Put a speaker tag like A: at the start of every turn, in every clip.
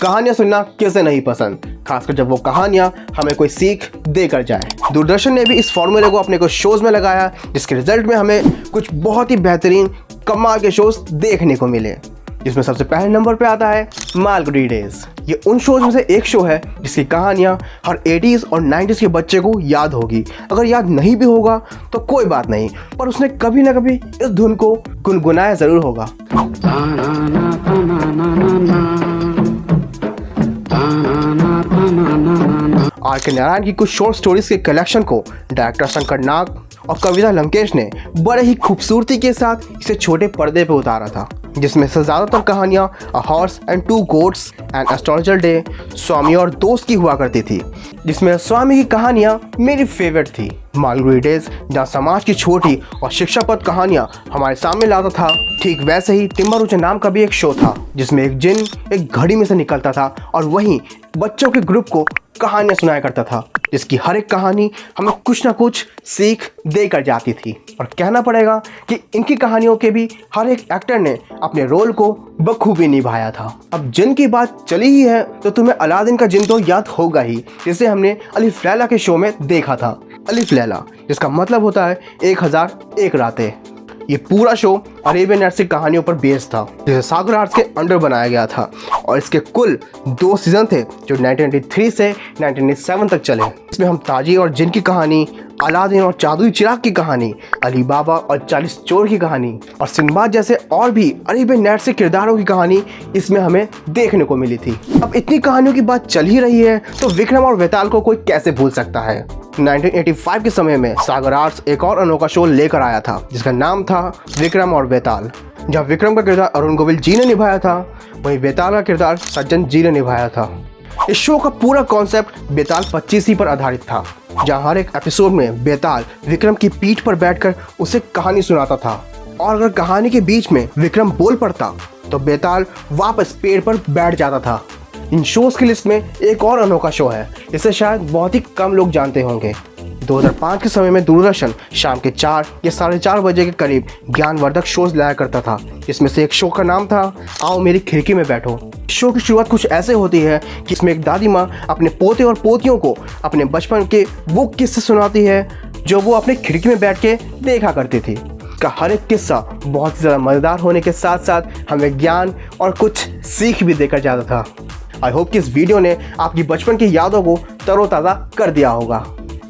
A: कहानियां सुनना किसे नहीं पसंद, खासकर जब वो कहानियां हमें कोई सीख देकर जाए। दूरदर्शन ने भी इस फॉर्मूले को अपने कुछ शोज में लगाया, जिसके रिजल्ट में हमें कुछ बहुत ही बेहतरीन कमाल के शोज देखने को मिले, जिसमें सबसे पहले नंबर पे आता है मालगुडी डेज। ये उन शोज में से एक शो है जिसकी कहानियां हर 80s और 90s के बच्चे को याद होगी। अगर याद नहीं भी होगा तो कोई बात नहीं, पर उसने कभी ना कभी इस धुन को गुनगुनाया जरूर होगा। आर के नारायण की कुछ शॉर्ट स्टोरीज के कलेक्शन को डायरेक्टर शंकर नाग और कविता लंकेश ने बड़े ही खूबसूरती के साथ इसे छोटे पर्दे पर उतारा था, जिसमें से ज़्यादातर कहानियाँ a horse and two goats and astrological day, स्वामी और दोस्त की हुआ करती थी, जिसमें स्वामी की कहानियाँ मेरी फेवरेट थी। मालगुडी डेज जहाँ समाज की छोटी और शिक्षाप्रद कहानियाँ हमारे सामने लाता था, ठीक वैसे ही टिम्बरवुल्फ नाम का भी एक शो था, जिसमें एक जिन एक घड़ी में से निकलता था और वहीं बच्चों के ग्रुप को कहानियाँ सुनाया करता था, जिसकी हर एक कहानी हमें कुछ ना कुछ सीख देकर जाती थी। और कहना पड़ेगा कि इनकी कहानियों के भी हर एक एक्टर ने अपने रोल को बखूबी निभाया था। अब जिन की बात चली ही है तो तुम्हें अलादीन का जिन तो याद होगा ही, जिसे हमने अलिफ लैला के शो में देखा था। अलिफ लैला जिसका मतलब होता है 1001 रातें। ये पूरा शो अरेबियन नाइट्स की कहानियों पर बेस्ड था, जिसे सागर आर्ट्स के अंडर बनाया गया था, और इसके कुल 2 सीजन थे जो 1993 से 1997 तक चले। इसमें हम ताजी और जिन की कहानी, अलादीन और जादुई चिराग की कहानी, अली बाबा और 40 चोर की कहानी और सिंदबाद जैसे और भी अरेबियन नाइट्स के किरदारों की कहानी इसमें हमें देखने को मिली थी। अब इतनी कहानियों की बात चल ही रही है तो विक्रम और वेताल को कोई कैसे भूल सकता है। 1985 के समय में सागर आर्ट्स एक और अनोखा शो लेकर आया था, जिसका नाम था विक्रम और वेताल। जहाँ विक्रम का किरदार अरुण गोविल जी ने निभाया था, वहीं वेताल का किरदार सज्जन जी ने निभाया था। इस शो का पूरा कॉन्सेप्ट बेताल 25 पर आधारित था, जहाँ हर एक एपिसोड में बेताल विक्रम की पीठ पर बैठकर उसे कहानी सुनाता था, और अगर कहानी के बीच में विक्रम बोल पड़ता तो बेताल वापस पेड़ पर बैठ जाता था। इन शोज की लिस्ट में एक और अनोखा शो है, जिसे शायद बहुत ही कम लोग जानते होंगे। 2005 के समय में दूरदर्शन शाम के 4 या 4:30 बजे के करीब ज्ञानवर्धक शोज लाया करता था, जिसमें से एक शो का नाम था आओ मेरी खिड़की में बैठो। शो की शुरुआत कुछ ऐसे होती है कि इसमें एक दादी माँ अपने पोते और पोतियों को अपने बचपन के वो किस्से सुनाती है जो वो अपने खिड़की में बैठ के देखा करती थी। इसका हर एक किस्सा बहुत ज़्यादा मज़ेदार होने के साथ साथ हमें ज्ञान और कुछ सीख भी देकर जाता था। आई होप कि इस वीडियो ने आपकी बचपन की यादों को तरोताज़ा कर दिया होगा।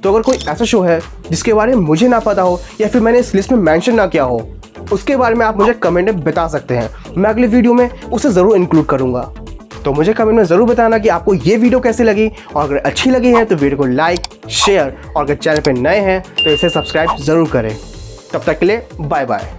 A: तो अगर कोई ऐसा शो है जिसके बारे में मुझे ना पता हो या फिर मैंने इस लिस्ट में मेंशन ना किया हो, उसके बारे में आप मुझे कमेंट में बता सकते हैं। मैं अगली वीडियो में उसे ज़रूर इंक्लूड करूँगा। तो मुझे कमेंट में ज़रूर बताना कि आपको ये वीडियो कैसी लगी, और अगर अच्छी लगी है तो वीडियो को लाइक, शेयर, और अगर चैनल पर नए हैं तो इसे सब्सक्राइब ज़रूर करें। तब तक के लिए बाय बाय।